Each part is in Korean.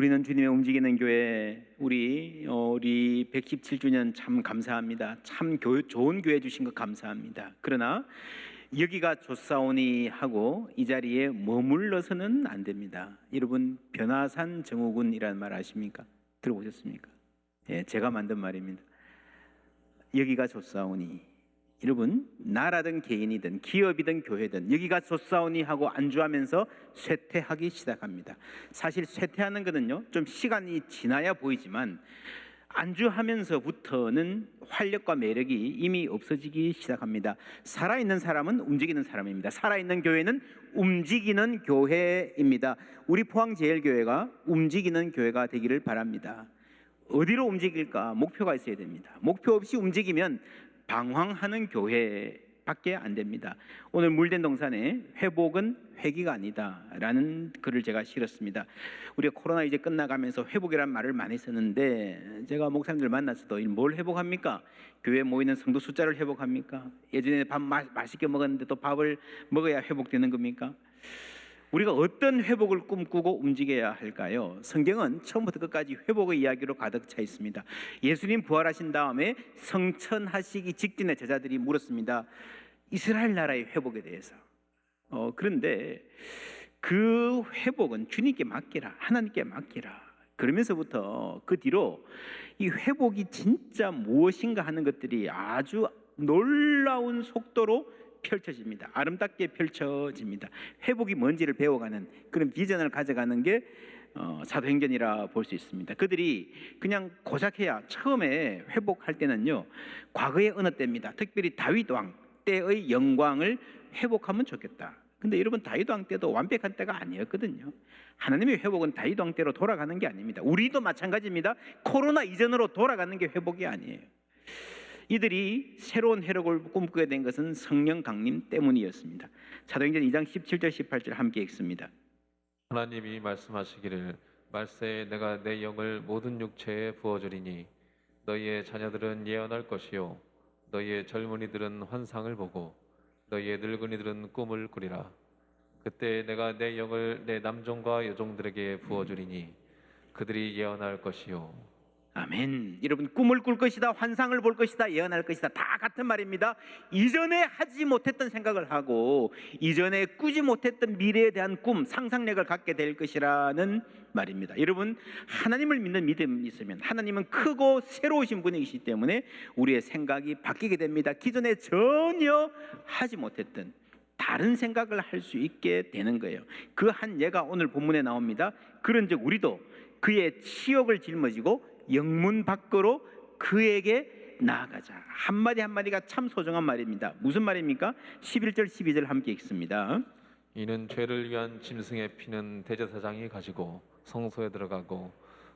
우리는 주님의 움직이는 교회, 우리 117주년 참 감사합니다. 참 좋은 교회 주신 것 감사합니다. 그러나 여기가 좋사오니 하고 이 자리에 머물러서는 안 됩니다. 여러분, 변화산 정호군이라는 말 아십니까? 들어보셨습니까? 예, 제가 만든 말입니다. 여기가 좋사오니, 여러분, 나라든 개인이든 기업이든 교회든 여기가 좋사오니 하고 안주하면서 쇠퇴하기 시작합니다. 사실 쇠퇴하는 것은요, 좀 시간이 지나야 보이지만 안주하면서부터는 활력과 매력이 이미 없어지기 시작합니다. 살아있는 사람은 움직이는 사람입니다. 살아있는 교회는 움직이는 교회입니다. 우리 포항제일교회가 움직이는 교회가 되기를 바랍니다. 어디로 움직일까? 목표가 있어야 됩니다. 목표 없이 움직이면 방황하는 교회밖에 안 됩니다. 오늘 물된 동산에 회복은 회기가 아니다 라는 글을 제가 실었습니다. 우리가 코로나 이제 끝나가면서 회복이란 말을 많이 쓰는데, 제가 목사님들 만나서도 뭘 회복합니까? 교회 모이는 성도 숫자를 회복합니까? 예전에 밥 맛있게 먹었는데 또 밥을 먹어야 회복되는 겁니까? 우리가 어떤 회복을 꿈꾸고 움직여야 할까요? 성경은 처음부터 끝까지 회복의 이야기로 가득 차 있습니다. 예수님 부활하신 다음에 성천하시기 직전에 제자들이 물었습니다. 이스라엘 나라의 회복에 대해서. 그런데 그 회복은 주님께 맡기라, 하나님께 맡기라. 그러면서부터 그 뒤로 이 회복이 진짜 무엇인가 하는 것들이 아주 놀라운 속도로 펼쳐집니다. 아름답게 펼쳐집니다. 회복이 뭔지를 배워가는 그런 비전을 가져가는 게 사도행전이라 볼 수 있습니다. 그들이 그냥 고작해야 처음에 회복할 때는요, 과거의 어느 때입니다. 특별히 다윗 왕 때의 영광을 회복하면 좋겠다. 근데 여러분, 다윗 왕 때도 완벽한 때가 아니었거든요. 하나님의 회복은 다윗 왕 때로 돌아가는 게 아닙니다. 우리도 마찬가지입니다. 코로나 이전으로 돌아가는 게 회복이 아니에요. 이들이 새로운 회복을 꿈꾸게 된 것은 성령 강림 때문이었습니다. 사도행전 2장 17절 18절 함께 읽습니다. 하나님이 말씀하시기를 말세에 내가 내 영을 모든 육체에 부어주리니 너희의 자녀들은 예언할 것이요 너희의 젊은이들은 환상을 보고 너희의 늙은이들은 꿈을 꾸리라. 그때 내가 내 영을 내 남종과 여종들에게 부어주리니 그들이 예언할 것이요. 아멘. 여러분, 꿈을 꿀 것이다, 환상을 볼 것이다, 예언할 것이다, 다 같은 말입니다. 이전에 하지 못했던 생각을 하고 이전에 꾸지 못했던 미래에 대한 꿈, 상상력을 갖게 될 것이라는 말입니다. 여러분, 하나님을 믿는 믿음이 있으면 하나님은 크고 새로우신 분이시기 때문에 우리의 생각이 바뀌게 됩니다. 기존에 전혀 하지 못했던 다른 생각을 할 수 있게 되는 거예요. 그 한 예가 오늘 본문에 나옵니다. 그런즉 우리도 그의 치욕을 짊어지고 영문 밖으로 그에게 나아가자. 한마디 한마디가 참 소중한 말입니다. 무슨 말입니까? 11절 12절 함께 읽습니다. 이는 죄를 위한 짐승의 피는 대제사장이 가지고 성소에 들어가고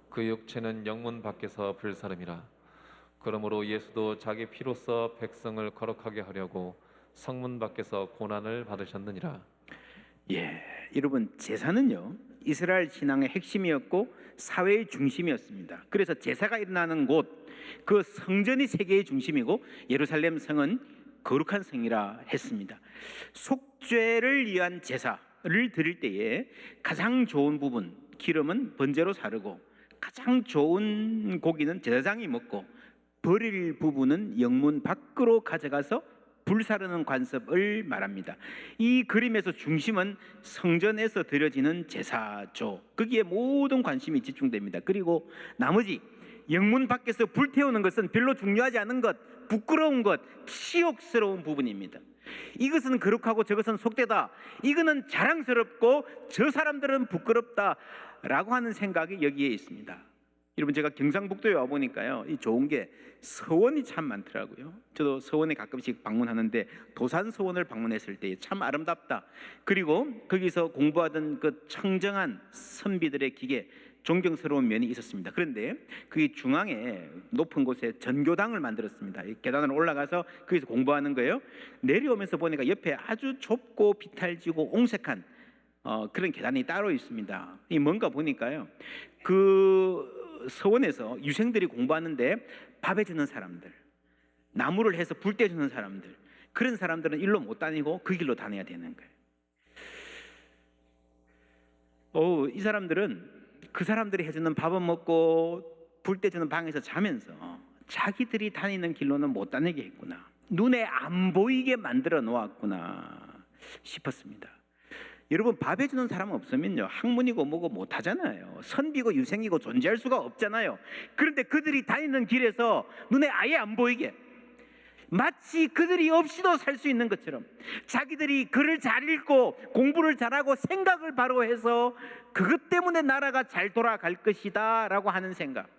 그 육체는 영문 밖에서 불사름이라. 그러므로 예수도 자기 피로써 백성을 거룩하게 하려고 성문 밖에서 고난을 받으셨느니라. 예, 여러분, 제사는요 이스라엘 신앙의 핵심이었고 사회의 중심이었습니다. 그래서 제사가 일어나는 곳, 그 성전이 세계의 중심이고 예루살렘 성은 거룩한 성이라 했습니다. 속죄를 위한 제사를 드릴 때에 가장 좋은 부분, 기름은 번제로 사르고 가장 좋은 고기는 제사장이 먹고 버릴 부분은 영문 밖으로 가져가서 불사르는 관습을 말합니다. 이 그림에서 중심은 성전에서 드려지는 제사죠. 거기에 모든 관심이 집중됩니다. 그리고 나머지 영문 밖에서 불태우는 것은 별로 중요하지 않은 것, 부끄러운 것, 치욕스러운 부분입니다. 이것은 거룩하고 저것은 속되다, 이거는 자랑스럽고 저 사람들은 부끄럽다라고 하는 생각이 여기에 있습니다. 여러분, 제가 경상북도에 와보니까요, 이 좋은 게 서원이 참 많더라고요. 저도 서원에 가끔씩 방문하는데 도산 서원을 방문했을 때 참 아름답다. 그리고 거기서 공부하던 그 청정한 선비들의 기계, 존경스러운 면이 있었습니다. 그런데 그 중앙에 높은 곳에 전교당을 만들었습니다. 계단을 올라가서 거기서 공부하는 거예요. 내려오면서 보니까 옆에 아주 좁고 비탈지고 옹색한 그런 계단이 따로 있습니다. 이 뭔가 보니까요, 그 서원에서 유생들이 공부하는데 밥 해주는 사람들, 나무를 해서 불 떼주는 사람들, 그런 사람들은 일로 못 다니고 그 길로 다녀야 되는 거예요. 이 사람들은 그 사람들이 해주는 밥은 먹고 불 때 주는 방에서 자면서 자기들이 다니는 길로는 못 다니게 했구나, 눈에 안 보이게 만들어 놓았구나 싶었습니다. 여러분, 밥 해주는 사람 없으면요 학문이고 뭐고 못하잖아요. 선비고 유생이고 존재할 수가 없잖아요. 그런데 그들이 다니는 길에서 눈에 아예 안 보이게, 마치 그들이 없이도 살 수 있는 것처럼, 자기들이 글을 잘 읽고 공부를 잘하고 생각을 바로 해서 그것 때문에 나라가 잘 돌아갈 것이다 라고 하는 생각,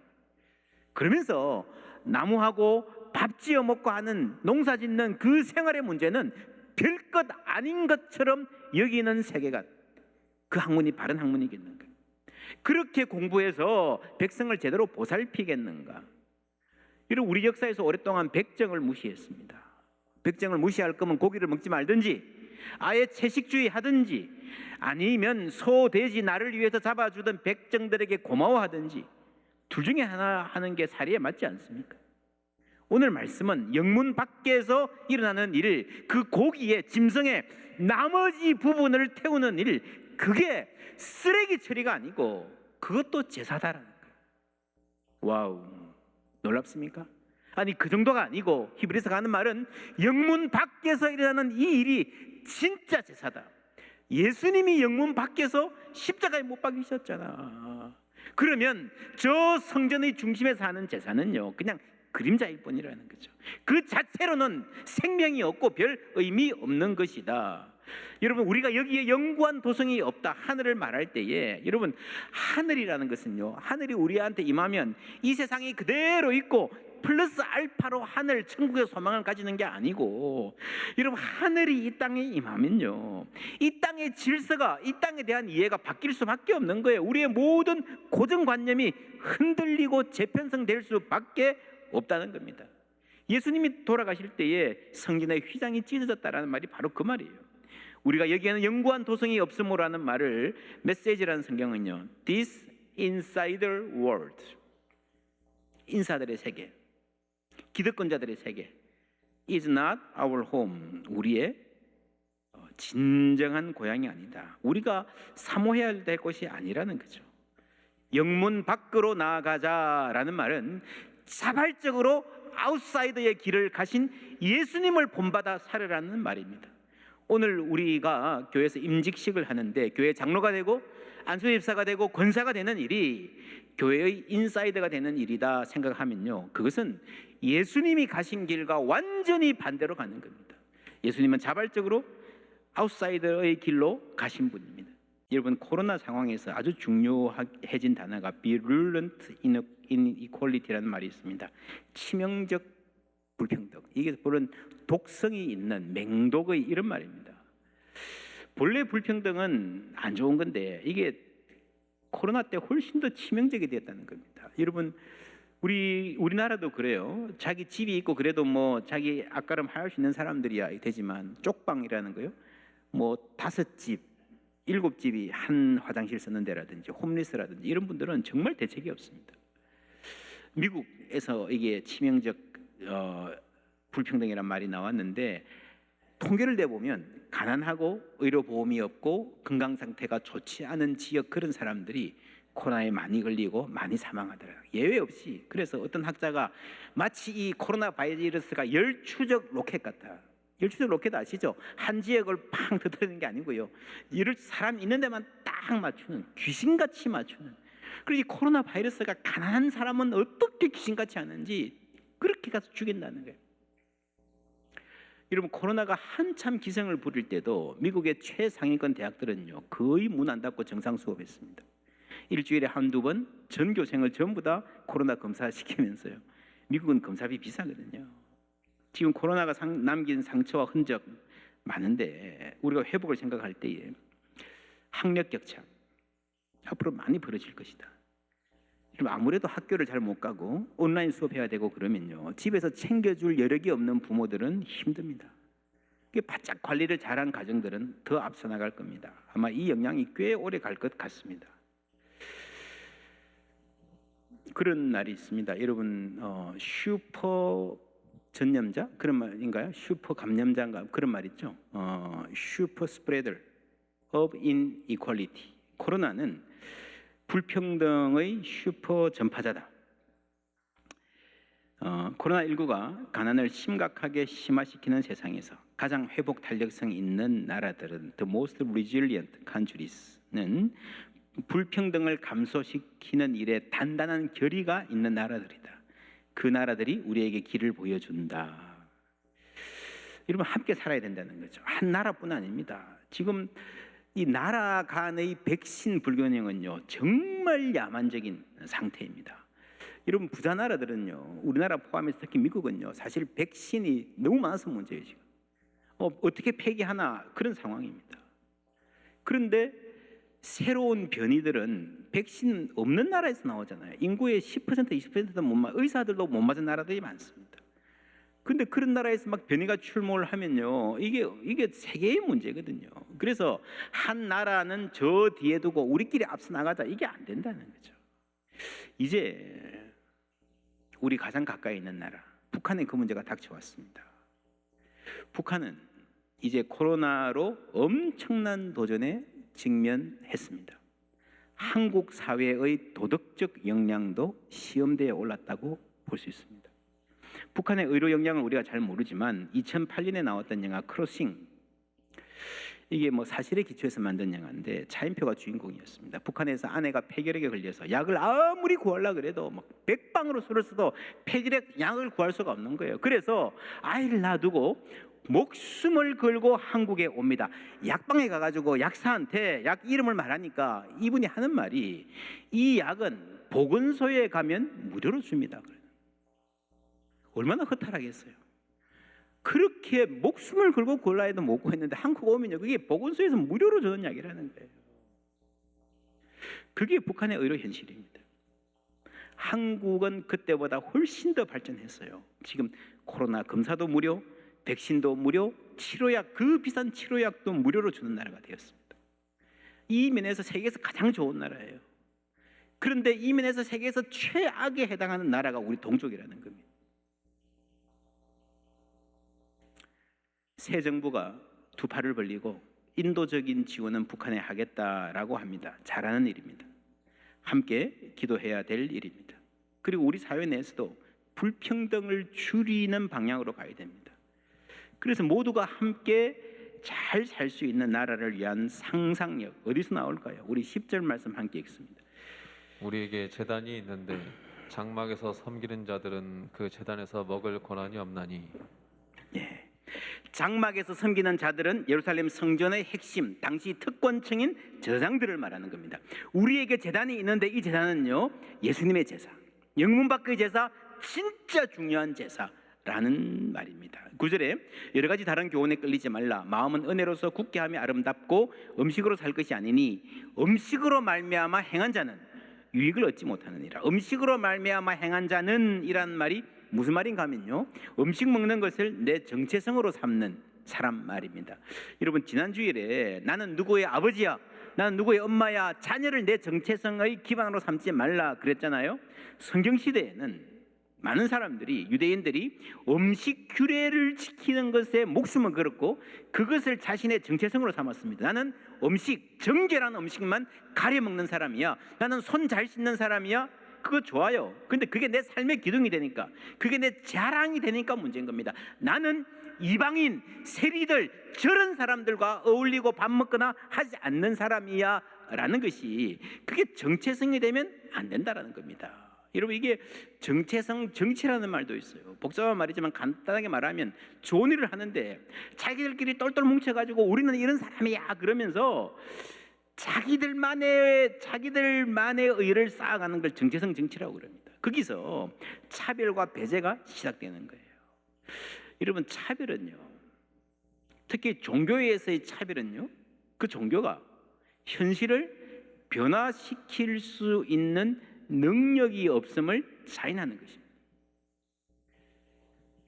그러면서 나무하고 밥 지어 먹고 하는 농사 짓는 그 생활의 문제는 별것 아닌 것처럼 여기는 세계관, 그 학문이 바른 학문이겠는가? 그렇게 공부해서 백성을 제대로 보살피겠는가? 여러분, 우리 역사에서 오랫동안 백정을 무시했습니다. 백정을 무시할 거면 고기를 먹지 말든지 아예 채식주의 하든지, 아니면 소, 돼지 나를 위해서 잡아주던 백정들에게 고마워하든지, 둘 중에 하나 하는 게 사리에 맞지 않습니까? 오늘 말씀은 영문 밖에서 일어나는 일, 그 고기의 짐승의 나머지 부분을 태우는 일, 그게 쓰레기 처리가 아니고 그것도 제사다라는 거예요. 와우, 놀랍습니까? 아니, 그 정도가 아니고 히브리서가 하는 말은 영문 밖에서 일어나는 이 일이 진짜 제사다. 예수님이 영문 밖에서 십자가에 못 박히셨잖아. 그러면 저 성전의 중심에서 하는 제사는요 그냥 그림자일 뿐이라는 거죠. 그 자체로는 생명이 없고 별 의미 없는 것이다. 여러분, 우리가 여기에 영구한 도성이 없다 하늘을 말할 때에, 여러분, 하늘이라는 것은요, 하늘이 우리한테 임하면 이 세상이 그대로 있고 플러스 알파로 하늘 천국의 소망을 가지는 게 아니고, 여러분, 하늘이 이 땅에 임하면요 이 땅의 질서가, 이 땅에 대한 이해가 바뀔 수밖에 없는 거예요. 우리의 모든 고정관념이 흔들리고 재편성될 수밖에 없다는 겁니다. 예수님이 돌아가실 때에 성전의 휘장이 찢어졌다라는 말이 바로 그 말이에요. 우리가 여기에는 영구한 도성이 없음으로라는 말을 메시지라는 성경은요, This insider world, 인사들의 세계, 기득권자들의 세계, is not our home, 우리의 진정한 고향이 아니다, 우리가 사모해야 될 곳이 아니라는 거죠. 영문 밖으로 나아가자라는 말은 자발적으로 아웃사이더의 길을 가신 예수님을 본받아 살으라는 말입니다. 오늘 우리가 교회에서 임직식을 하는데 교회 장로가 되고 안수집사가 되고 권사가 되는 일이 교회의 인사이드가 되는 일이다 생각하면요, 그것은 예수님이 가신 길과 완전히 반대로 가는 겁니다. 예수님은 자발적으로 아웃사이더의 길로 가신 분입니다. 여러분, 코로나 상황에서 아주 중요해진 단어가 virulent inequality라는 말이 있습니다. 치명적 불평등, 이게 물론 독성이 있는 맹독의 이런 말입니다. 본래 불평등은 안 좋은 건데 이게 코로나 때 훨씬 더 치명적이 되었다는 겁니다. 여러분, 우리나라도 그래요. 자기 집이 있고 그래도 뭐 자기 앞가름 할 수 있는 사람들이야 되지만, 쪽방이라는 거요, 뭐 5집 7집이 한 화장실 쓰는 데라든지 홈리스라든지 이런 분들은 정말 대책이 없습니다. 미국에서 이게 치명적 불평등이란 말이 나왔는데, 통계를 내보면 가난하고 의료보험이 없고 건강 상태가 좋지 않은 지역, 그런 사람들이 코로나에 많이 걸리고 많이 사망하더라고요. 예외 없이. 그래서 어떤 학자가 마치 이 코로나 바이러스가 열추적 로켓 같아. 열추적 로켓 아시죠? 한 지역을 팡 터뜨리는 게 아니고요, 이를 사람 있는 데만 딱 맞추는, 귀신같이 맞추는. 그리고 이 코로나 바이러스가 가난한 사람은 어떻게 귀신같이 하는지 그렇게 가서 죽인다는 거예요. 여러분, 코로나가 한참 기승을 부릴 때도 미국의 최상위권 대학들은요 거의 문 안 닫고 정상 수업했습니다. 일주일에 한두 번 전교생을 전부 다 코로나 검사시키면서요. 미국은 검사비 비싸거든요. 지금 코로나가 남긴 상처와 흔적 많은데 우리가 회복을 생각할 때에 학력 격차 앞으로 많이 벌어질 것이다. 아무래도 학교를 잘 못 가고 온라인 수업해야 되고 그러면요, 집에서 챙겨줄 여력이 없는 부모들은 힘듭니다. 바짝 관리를 잘한 가정들은 더 앞서 나갈 겁니다. 아마 이 영향이 꽤 오래 갈 것 같습니다. 그런 날이 있습니다. 여러분, 슈퍼 전염자 그런 말인가요? 슈퍼 감염자인가 그런 말 있죠. 슈퍼 스프레더 of inequality. 코로나는 불평등의 슈퍼 전파자다. 코로나19가 가난을 심각하게 심화시키는 세상에서 가장 회복 탄력성이 있는 나라들은 The most resilient countries는 불평등을 감소시키는 일에 단단한 결의가 있는 나라들이다. 그 나라들이 우리에게 길을 보여준다. 여러분, 함께 살아야 된다는 거죠. 한 나라뿐 아닙니다. 지금 이 나라 간의 백신 불균형은요, 정말 야만적인 상태입니다. 여러분, 부자 나라들은요, 우리나라 포함해서 특히 미국은요, 사실 백신이 너무 많아서 문제예요. 지금 어떻게 폐기하나 그런 상황입니다. 그런데 새로운 변이들은 백신 없는 나라에서 나오잖아요. 인구의 10% 20%도 못 맞, 의사들도 못 맞은 나라들이 많습니다. 근데 그런 나라에서 막 변이가 출몰을 하면요, 이게 세계의 문제거든요. 그래서 한 나라는 저 뒤에 두고 우리끼리 앞서 나가자, 이게 안 된다는 거죠. 이제 우리 가장 가까이 있는 나라 북한에 그 문제가 닥쳐왔습니다. 북한은 이제 코로나로 엄청난 도전에 직면했습니다. 한국 사회의 도덕적 역량도 시험대에 올랐다고 볼 수 있습니다. 북한의 의료 역량을 우리가 잘 모르지만 2008년에 나왔던 영화 크로싱, 이게 뭐 사실에 기초해서 만든 영화인데 차인표가 주인공이었습니다. 북한에서 아내가 폐결핵에 걸려서 약을 아무리 구하려고 그래도 막 100방으로 술을 써도 폐결핵 약을 구할 수가 없는 거예요. 그래서 아이를 놔두고 목숨을 걸고 한국에 옵니다. 약방에 가가지고 약사한테 약 이름을 말하니까 이분이 하는 말이, 이 약은 보건소에 가면 무료로 줍니다. 얼마나 허탈하겠어요. 그렇게 목숨을 걸고 골라야 해도 못 구했는데 한국 오면요, 그게 보건소에서 무료로 주는 약이라는 거예요. 그게 북한의 의료 현실입니다. 한국은 그때보다 훨씬 더 발전했어요. 지금 코로나 검사도 무료, 백신도 무료, 치료약, 그 비싼 치료약도 무료로 주는 나라가 되었습니다. 이 면에서 세계에서 가장 좋은 나라예요. 그런데 이 면에서 세계에서 최악에 해당하는 나라가 우리 동족이라는 겁니다. 새 정부가 두 팔을 벌리고 인도적인 지원은 북한에 하겠다라고 합니다. 잘하는 일입니다. 함께 기도해야 될 일입니다. 그리고 우리 사회 내에서도 불평등을 줄이는 방향으로 가야 됩니다. 그래서 모두가 함께 잘 살 수 있는 나라를 위한 상상력, 어디서 나올까요? 우리 10절 말씀 함께 읽습니다. 우리에게 제단이 있는데 장막에서 섬기는 자들은 그 제단에서 먹을 권한이 없나니. 예. 장막에서 섬기는 자들은 예루살렘 성전의 핵심, 당시 특권층인 제사장들을 말하는 겁니다. 우리에게 제단이 있는데 이 제사는요, 예수님의 제사, 영문 밖의 제사, 진짜 중요한 제사라는 말입니다. 9절에 여러 가지 다른 교훈에 끌리지 말라. 마음은 은혜로서 굳게 하며 아름답고 음식으로 살 것이 아니니 음식으로 말미암아 행한 자는 유익을 얻지 못하느니라. 음식으로 말미암아 행한 자는 이란 말이 무슨 말인가 하면요, 음식 먹는 것을 내 정체성으로 삼는 사람 말입니다. 여러분, 지난 주일에 나는 누구의 아버지야, 나는 누구의 엄마야, 자녀를 내 정체성의 기반으로 삼지 말라 그랬잖아요. 성경시대에는 많은 사람들이, 유대인들이 음식 규례를 지키는 것에 목숨을 걸었고 그것을 자신의 정체성으로 삼았습니다. 나는 음식, 정결한 음식만 가려 먹는 사람이야, 나는 손 잘 씻는 사람이야. 그거 좋아요. 근데 그게 내 삶의 기둥이 되니까, 그게 내 자랑이 되니까 문제인 겁니다. 나는 이방인, 세리들, 저런 사람들과 어울리고 밥 먹거나 하지 않는 사람이야 라는 것이, 그게 정체성이 되면 안 된다라는 겁니다. 여러분, 이게 정체성, 정치라는 말도 있어요. 복잡한 말이지만 간단하게 말하면 좋은 일을 하는데 자기들끼리 똘똘 뭉쳐가지고 우리는 이런 사람이야 그러면서 자기들만의 의를 쌓아가는 걸 정체성 정치라고 그럽니다. 거기서 차별과 배제가 시작되는 거예요. 여러분, 차별은요, 특히 종교에서의 차별은요, 그 종교가 현실을 변화시킬 수 있는 능력이 없음을 사인하는 것입니다.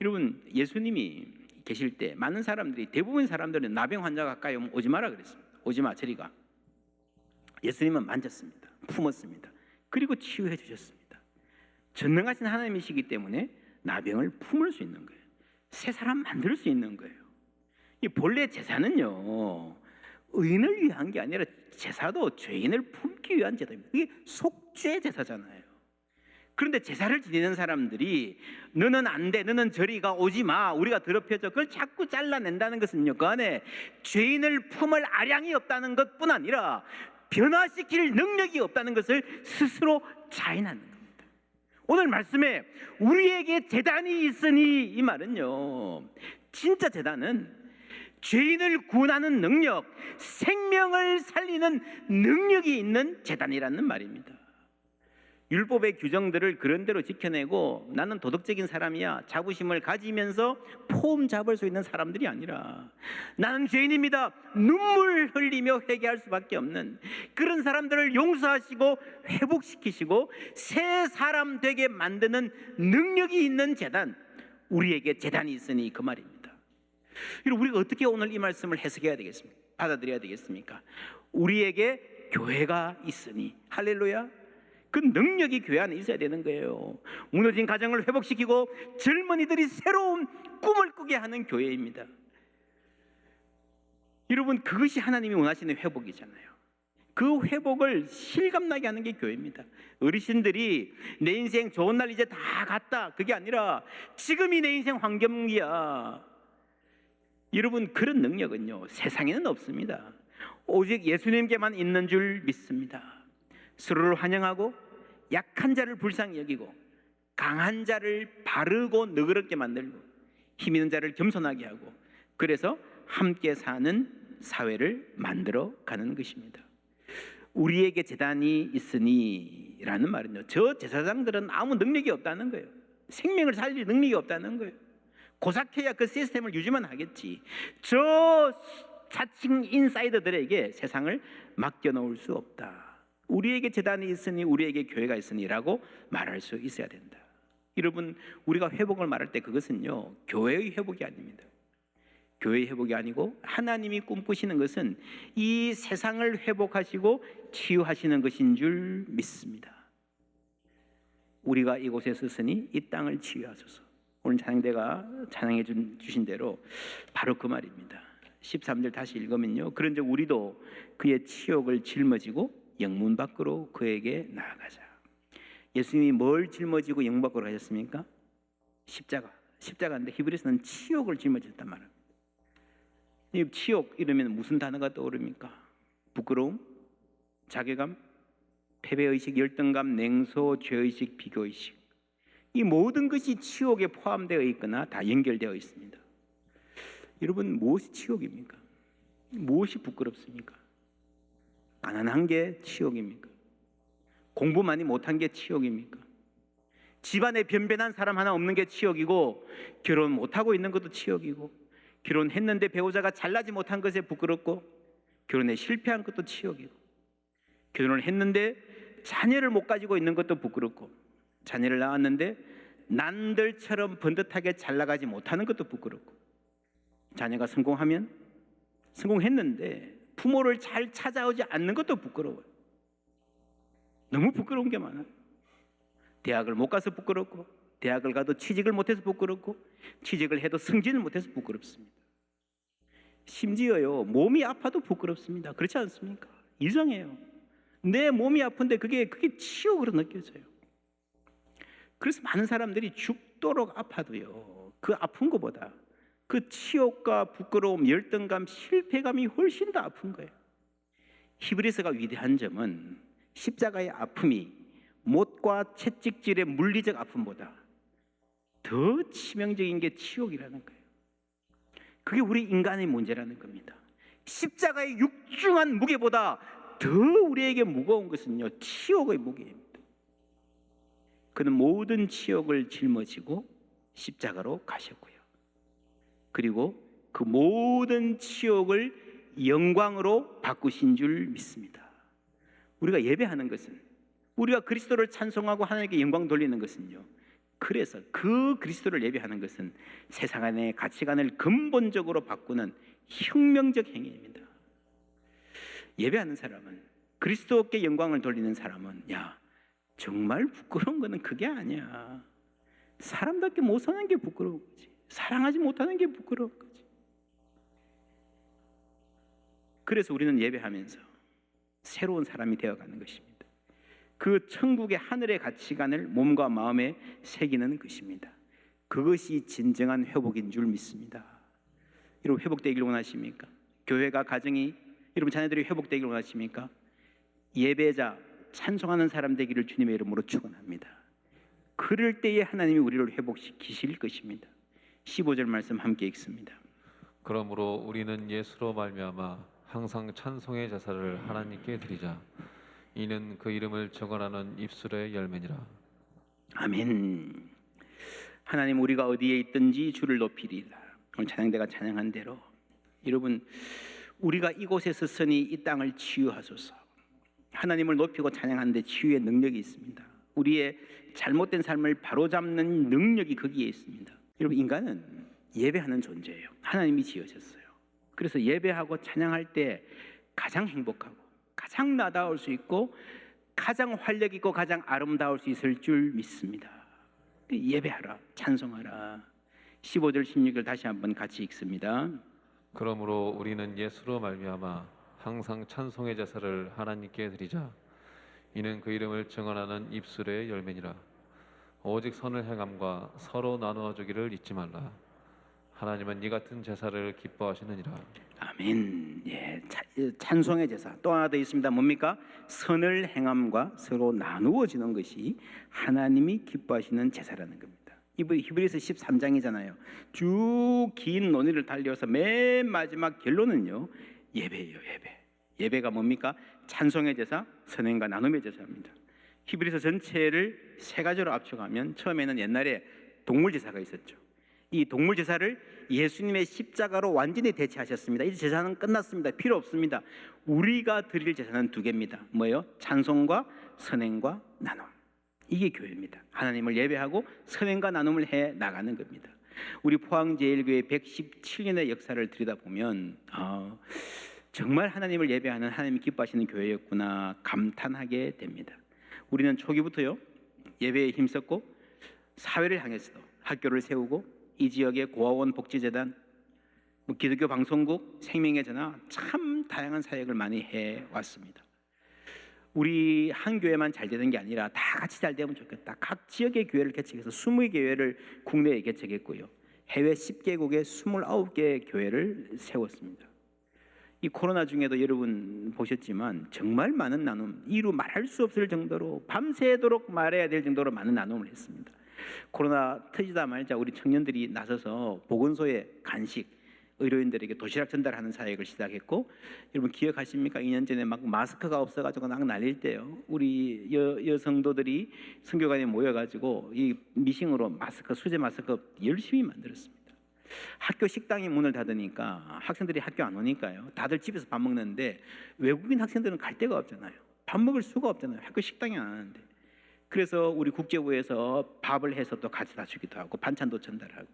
여러분, 예수님이 계실 때 많은 사람들이, 대부분 사람들은 나병 환자 가까이 오지 마라 그랬습니다. 오지 마, 저리 가. 예수님은 만졌습니다. 품었습니다. 그리고 치유해 주셨습니다. 전능하신 하나님이시기 때문에 나병을 품을 수 있는 거예요. 새 사람 만들 수 있는 거예요. 이 본래 제사는요, 의인을 위한 게 아니라 제사도 죄인을 품기 위한 제도입니다. 이게 속죄 제사잖아요. 그런데 제사를 지내는 사람들이 너는 안 돼, 너는 저리가 오지 마, 우리가 더럽혀져, 그걸 자꾸 잘라낸다는 것은요, 그 안에 죄인을 품을 아량이 없다는 것뿐 아니라 변화시킬 능력이 없다는 것을 스스로 자인하는 겁니다. 오늘 말씀에 우리에게 제단이 있으니, 이 말은요, 진짜 제단은 죄인을 구원하는 능력, 생명을 살리는 능력이 있는 제단이라는 말입니다. 율법의 규정들을 그런대로 지켜내고 나는 도덕적인 사람이야, 자부심을 가지면서 폼 잡을 수 있는 사람들이 아니라 나는 죄인입니다, 눈물 흘리며 회개할 수밖에 없는 그런 사람들을 용서하시고 회복시키시고 새 사람 되게 만드는 능력이 있는 제단, 우리에게 제단이 있으니, 그 말입니다. 우리가 어떻게 오늘 이 말씀을 해석해야 되겠습니까? 받아들여야 되겠습니까? 우리에게 교회가 있으니, 할렐루야. 그 능력이 교회 안에 있어야 되는 거예요. 무너진 가정을 회복시키고 젊은이들이 새로운 꿈을 꾸게 하는 교회입니다. 여러분, 그것이 하나님이 원하시는 회복이잖아요. 그 회복을 실감나게 하는 게 교회입니다. 어르신들이 내 인생 좋은 날 이제 다 갔다, 그게 아니라 지금이 내 인생 황금기야. 여러분, 그런 능력은요, 세상에는 없습니다. 오직 예수님께만 있는 줄 믿습니다. 서로를 환영하고 약한 자를 불쌍히 여기고 강한 자를 바르고 너그럽게 만들고 힘 있는 자를 겸손하게 하고, 그래서 함께 사는 사회를 만들어 가는 것입니다. 우리에게 제단이 있으니 라는 말은요, 저 제사장들은 아무 능력이 없다는 거예요. 생명을 살릴 능력이 없다는 거예요. 고사케야 그 시스템을 유지만 하겠지, 저 자칭 인사이더들에게 세상을 맡겨놓을 수 없다. 우리에게 제단이 있으니, 우리에게 교회가 있으니라고 말할 수 있어야 된다. 여러분, 우리가 회복을 말할 때 그것은요, 교회의 회복이 아닙니다. 교회의 회복이 아니고 하나님이 꿈꾸시는 것은 이 세상을 회복하시고 치유하시는 것인 줄 믿습니다. 우리가 이곳에 섰으니 이 땅을 치유하소서. 오늘 찬양대가 찬양해 주신 대로 바로 그 말입니다. 13절 다시 읽으면요, 그런즉 우리도 그의 치욕을 짊어지고 영문 밖으로 그에게 나아가자. 예수님이 뭘 짊어지고 영문 밖으로 가셨습니까? 십자가인데 히브리서는 치욕을 짊어졌단 말입니다. 이 치욕 이러면 무슨 단어가 떠오릅니까? 부끄러움, 자괴감, 패배의식, 열등감, 냉소, 죄의식, 비교의식. 이 모든 것이 치욕에 포함되어 있거나 다 연결되어 있습니다. 여러분, 무엇이 치욕입니까? 무엇이 부끄럽습니까? 가난한 게 치욕입니까? 공부 많이 못한 게 치욕입니까? 집안에 변변한 사람 하나 없는 게 치욕이고, 결혼 못하고 있는 것도 치욕이고, 결혼했는데 배우자가 잘나지 못한 것에 부끄럽고, 결혼에 실패한 것도 치욕이고, 결혼을 했는데 자녀를 못 가지고 있는 것도 부끄럽고, 자녀를 낳았는데 남들처럼 번듯하게 잘 나가지 못하는 것도 부끄럽고, 자녀가 성공했는데 부모를 잘 찾아오지 않는 것도 부끄러워요. 너무 부끄러운 게 많아요. 대학을 못 가서 부끄럽고, 대학을 가도 취직을 못해서 부끄럽고, 취직을 해도 승진을 못해서 부끄럽습니다. 심지어요, 몸이 아파도 부끄럽습니다. 그렇지 않습니까? 이상해요. 내 몸이 아픈데 그게 치욕으로 느껴져요. 그래서 많은 사람들이 죽도록 아파도요, 그 아픈 것보다 그 치욕과 부끄러움, 열등감, 실패감이 훨씬 더 아픈 거예요. 히브리서가 위대한 점은 십자가의 아픔이 못과 채찍질의 물리적 아픔보다 더 치명적인 게 치욕이라는 거예요. 그게 우리 인간의 문제라는 겁니다. 십자가의 육중한 무게보다 더 우리에게 무거운 것은요, 치욕의 무게입니다. 그는 모든 치욕을 짊어지고 십자가로 가셨고요, 그리고 그 모든 치욕을 영광으로 바꾸신 줄 믿습니다. 우리가 예배하는 것은, 우리가 그리스도를 찬송하고 하나님께 영광 돌리는 것은요, 그래서 그 그리스도를 예배하는 것은 세상 안의 가치관을 근본적으로 바꾸는 혁명적 행위입니다. 예배하는 사람은, 그리스도께 영광을 돌리는 사람은, 야, 정말 부끄러운 거는 그게 아니야. 사람답게 못 사는 게 부끄러운 거지. 사랑하지 못하는 게 부끄러운 거지. 그래서 우리는 예배하면서 새로운 사람이 되어가는 것입니다. 그 천국의 하늘의 가치관을 몸과 마음에 새기는 것입니다. 그것이 진정한 회복인 줄 믿습니다. 여러분 회복되기를 원하십니까? 교회가 가정이 여러분 자녀들이 회복되기를 원하십니까? 예배자 찬송하는 사람 되기를 주님의 이름으로 축원합니다. 그럴 때에 하나님이 우리를 회복시키실 것입니다. 15절 말씀 함께 읽습니다. 그러므로 우리는 예수로 말미암아 항상 찬송의 제사를 하나님께 드리자. 이는 그 이름을 증언하는 입술의 열매니라. 아멘. 하나님 우리가 어디에 있든지 주를 높이리라. 오늘 찬양대가 찬양한 대로 여러분 우리가 이곳에서 서니 이 땅을 치유하소서. 하나님을 높이고 찬양하는데 치유의 능력이 있습니다. 우리의 잘못된 삶을 바로잡는 능력이 거기에 있습니다. 여러분 인간은 예배하는 존재예요. 하나님이 지으셨어요. 그래서 예배하고 찬양할 때 가장 행복하고 가장 나다울 수 있고 가장 활력 있고 가장 아름다울 수 있을 줄 믿습니다. 예배하라, 찬송하라. 15절 16절 다시 한번 같이 읽습니다. 그러므로 우리는 예수로 말미암아 항상 찬송의 제사를 하나님께 드리자. 이는 그 이름을 증언하는 입술의 열매니라. 오직 선을 행함과 서로 나누어 주기를 잊지 말라. 하나님은 이 같은 제사를 기뻐하시느니라. 아멘. 예, 찬송의 제사 또 하나 더 있습니다. 뭡니까? 선을 행함과 서로 나누어지는 것이 하나님이 기뻐하시는 제사라는 겁니다. 히브리서 13장이잖아요. 쭉 긴 논의를 달려서 맨 마지막 결론은요 예배예요. 예배가 뭡니까? 찬송의 제사, 선행과 나눔의 제사입니다. 히브리서 전체를 세 가지로 압축하면 처음에는 옛날에 동물 제사가 있었죠. 이 동물 제사를 예수님의 십자가로 완전히 대체하셨습니다. 이제 제사는 끝났습니다. 필요 없습니다. 우리가 드릴 제사는 두 개입니다. 뭐예요? 찬송과 선행과 나눔. 이게 교회입니다. 하나님을 예배하고 선행과 나눔을 해 나가는 겁니다. 우리 포항제일교회 117년의 역사를 들여다보면 정말 하나님을 예배하는 하나님이 기뻐하시는 교회였구나 감탄하게 됩니다. 우리는 초기부터요 예배에 힘썼고 사회를 향해서도 학교를 세우고 이 지역의 고아원 복지재단, 기독교 방송국, 생명의 전화 참 다양한 사역을 많이 해왔습니다. 우리 한 교회만 잘 되는 게 아니라 다 같이 잘 되면 좋겠다. 각 지역의 교회를 개척해서 20개회를 국내에 개척했고요. 해외 10개국에 29개의 교회를 세웠습니다. 이 코로나 중에도 여러분 보셨지만 정말 많은 나눔, 이루 말할 수 없을 정도로 밤새도록 말해야 될 정도로 많은 나눔을 했습니다. 코로나 터지다 말자 우리 청년들이 나서서 보건소에 간식, 의료인들에게 도시락 전달하는 사역을 시작했고 여러분 기억하십니까? 2년 전에 막 마스크가 없어가지고 막 날릴 때요 우리 여성도들이 선교관에 모여가지고 이 미싱으로 마스크, 수제 마스크 열심히 만들었습니다. 학교 식당이 문을 닫으니까 학생들이 학교 안 오니까요 다들 집에서 밥 먹는데 외국인 학생들은 갈 데가 없잖아요. 밥 먹을 수가 없잖아요. 학교 식당이 안 하는데. 그래서 우리 국제부에서 밥을 해서 또 가져다 주기도 하고 반찬도 전달하고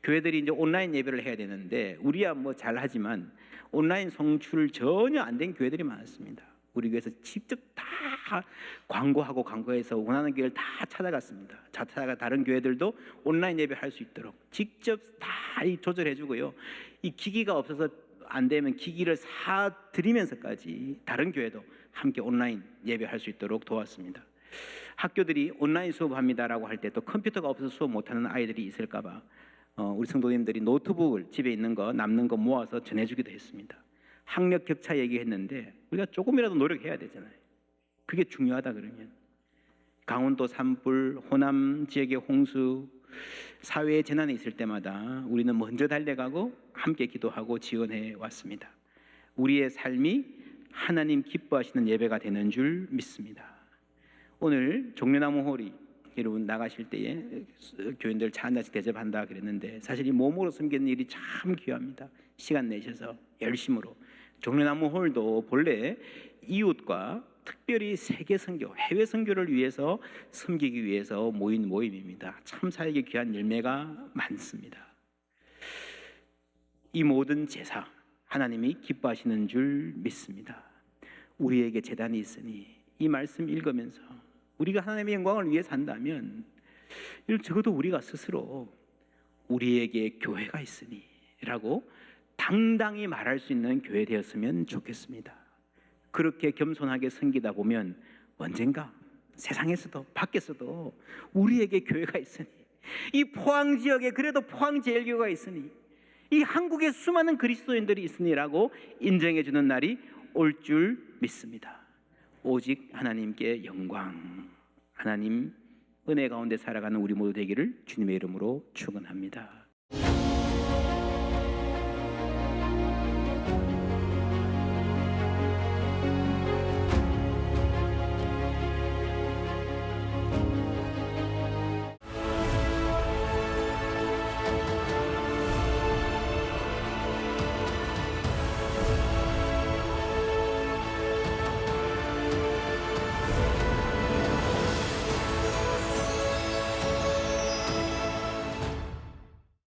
교회들이 이제 온라인 예배를 해야 되는데 우리야 뭐 잘하지만 온라인 송출 전혀 안 된 교회들이 많았습니다. 우리 교회에서 직접 다 광고해서 원하는 교회를 다 찾아갔습니다. 찾아가 다른 교회들도 온라인 예배 할 수 있도록 직접 다 조절해 주고요. 이 기기가 없어서 안 되면 기기를 사 드리면서까지 다른 교회도 함께 온라인 예배할 수 있도록 도왔습니다. 학교들이 온라인 수업합니다라고 할 때 또 컴퓨터가 없어서 수업 못하는 아이들이 있을까 봐 우리 성도님들이 노트북을 집에 있는 거 남는 거 모아서 전해주기도 했습니다. 학력 격차 얘기했는데 우리가 조금이라도 노력해야 되잖아요. 그게 중요하다 그러면 강원도 산불, 호남 지역의 홍수, 사회의 재난이 있을 때마다 우리는 먼저 달려가고 함께 기도하고 지원해 왔습니다. 우리의 삶이 하나님 기뻐하시는 예배가 되는 줄 믿습니다. 오늘 종려나무 홀이 여러분 나가실 때에 교인들 차 한 잔씩 대접한다 그랬는데 사실 이 몸으로 섬기는 일이 참 귀합니다. 시간 내셔서 열심으로 종려나무 홀도 본래 이웃과 특별히 세계 선교, 해외 선교를 위해서 섬기기 위해서 모인 모임입니다. 참 사역의 귀한 열매가 많습니다. 이 모든 제사 하나님이 기뻐하시는 줄 믿습니다. 우리에게 제단이 있으니 이 말씀 읽으면서 우리가 하나님의 영광을 위해 산다면 적어도 우리가 스스로 우리에게 교회가 있으니 라고 당당히 말할 수 있는 교회 되었으면 좋겠습니다. 그렇게 겸손하게 섬기다 보면 언젠가 세상에서도 밖에서도 우리에게 교회가 있으니, 이 포항 지역에 그래도 포항제일교회가 있으니, 이 한국에 수많은 그리스도인들이 있으니라고 인정해 주는 날이 올 줄 믿습니다. 오직 하나님께 영광, 하나님 은혜 가운데 살아가는 우리 모두 되기를 주님의 이름으로 축원합니다.